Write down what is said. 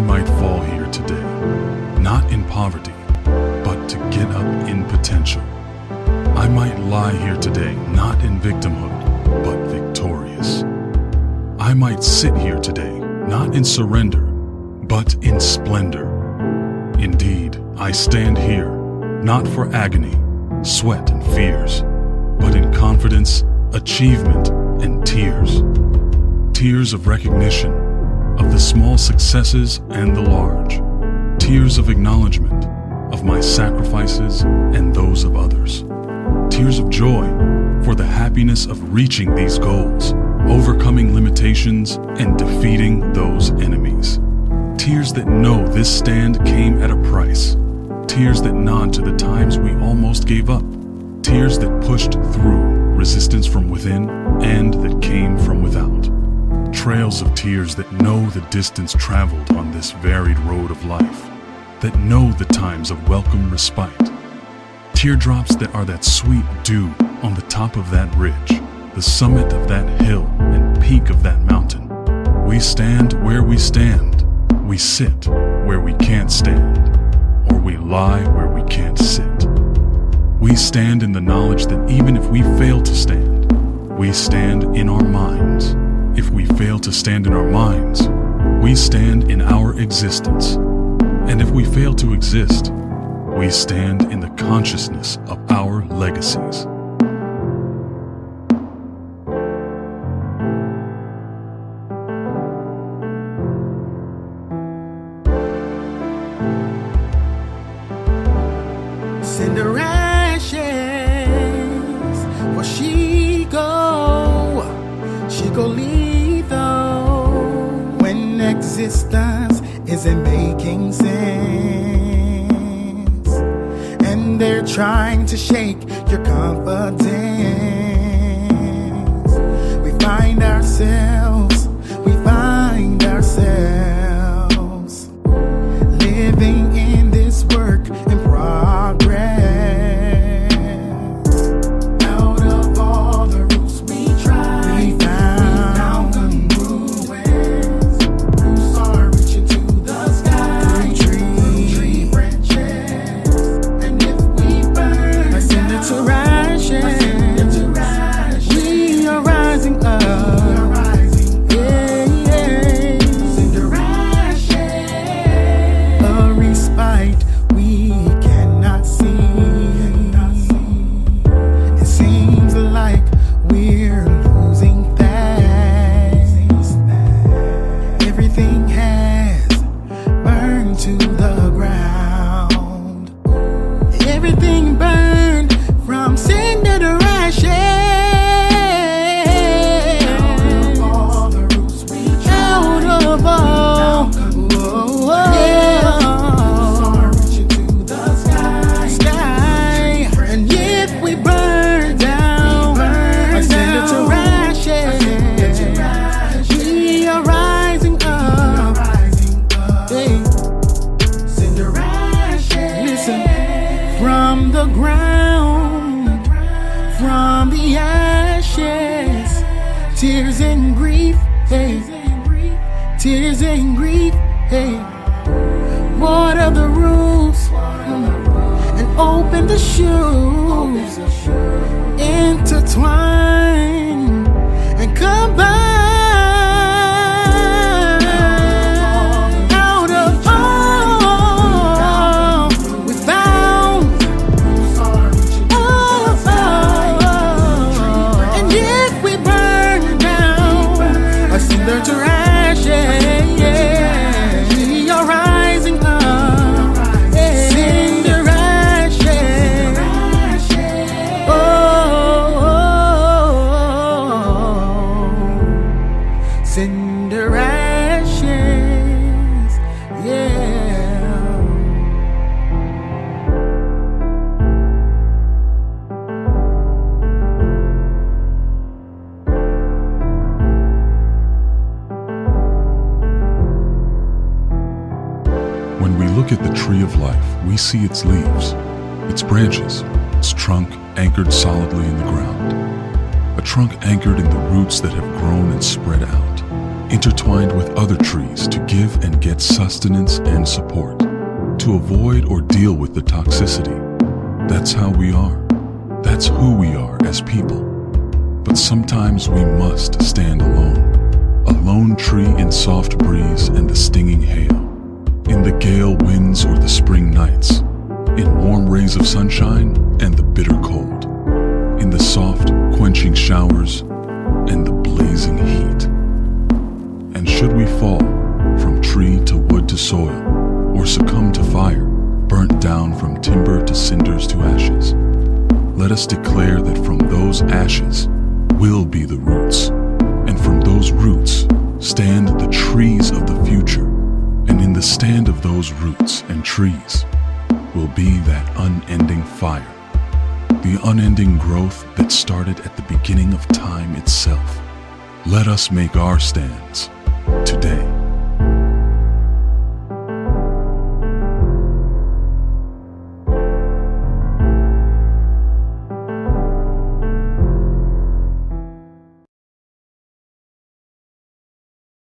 might fall here today, not in poverty, but to get up in potential. I might lie here today, not in victimhood, but victorious. I might sit here today, not in surrender, but in splendor. Indeed, I stand here, not for agony, sweat and fears, but in confidence, achievement, and tears. Tears of recognition, of the small successes and the large. Tears of acknowledgement, of my sacrifices and those of others. Tears of joy, for the happiness of reaching these goals, overcoming limitations and defeating those enemies. Tears that know this stand came at a price. Tears that nod to the times we almost gave up. Tears that pushed through resistance from within and that came from without. Trails of tears that know the distance traveled on this varied road of life, that know the times of welcome respite. Teardrops that are that sweet dew on the top of that ridge, the summit of that hill and peak of that mountain. We stand where we stand. We sit where we can't stand, or we lie where we can't sit. We stand in the knowledge that even if we fail to stand, we stand in our minds. If we fail to stand in our minds, we stand in our existence. And if we fail to exist, we stand in the consciousness of our legacies. Cinder ashes for Sheiko, Sheikolitho. When existence isn't making sense, and they're trying to shake your confidence, we find ourselves living in this work in progress. Out of all the routes we tried, we found ruins. Roots are reaching to the sky, tree branches. And if we burn, I send it to ashes. We are rising up. Everything burned from cinder to ashes. Out of all the roots we tried, out of all, are reaching to the sky. And if we burn down, cinder to ashes, we are rising up. Cinder ashes. Listen. From the ground, from the ashes, tears and grief, hey, tears and grief, hey. Water the roots and open the shoes, intertwine and combine. Cinder ashes, yeah. When we look at the tree of life, we see its leaves, its branches, its trunk anchored solidly in the ground. A trunk anchored in the roots that have grown and spread out, intertwined with other trees to give and get sustenance and support, to avoid or deal with the toxicity. That's how we are. That's who we are as people. But sometimes we must stand alone. A lone tree in soft breeze and the stinging hail, in the gale winds or the spring nights, in warm rays of sunshine and the bitter cold, in the soft, quenching showers and the blazing heat. And should we fall from tree to wood to soil, or succumb to fire, burnt down from timber to cinders to ashes, let us declare that from those ashes will be the roots, and from those roots stand the trees of the future, and in the stand of those roots and trees will be that unending fire, the unending growth that started at the beginning of time itself. Let us make our stands today.